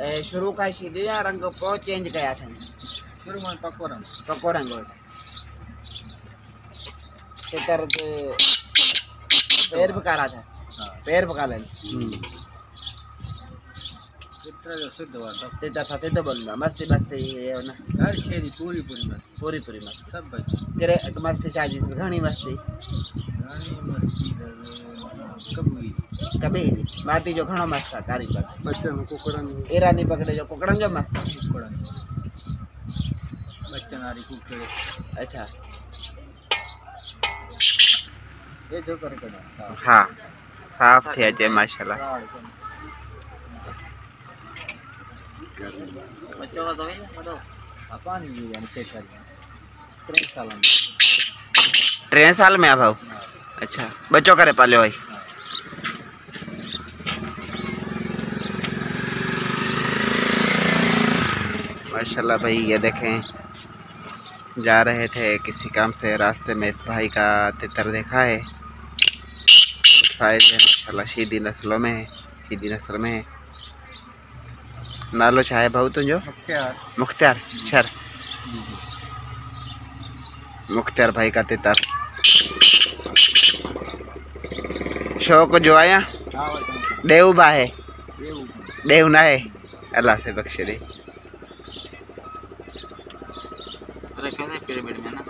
शुरू का सीधे या रंग को चेंज कया था? शुरू में पक्को रंग हो तितर पैर पका रहा था। पैर पका ले तितर जो शुद्ध हुआ तितर साथे तो बनना मस्ती मस्ती ये ना हर शेरी पूरी मस्ती सब बच तेरे मस्ती चाहिए घनी मस्ती कभी माती जो घणो मस्त था कारी पर बच्चन कुकड़न एरा नहीं पकड़े जो कुकड़न जो मस्त कुकड़न बच्चन आरी कुकड़े अच्छा ये जो कर कड़ा हाँ साफ थे जे माशाल्लाह बच्चों का तो है मतलब पानी भी यानी चेक कर 3 साल में आ भाऊ अच्छा बच्चों करे पाले भाई माशाल्लाह भाई ये देखें जा रहे थे किसी काम से रास्ते में इस भाई का तितर देखा है साइज है माशाल्लाह शीदी नस्लों में है शीदी नस्ल में है नालो चाहे भाऊ तुझो मुख्तियार शर मुख्तियार भाई का तितर शौक जो आया देव बा है देव ना है अल्लाह से बख्शे दे पिरामिड में ना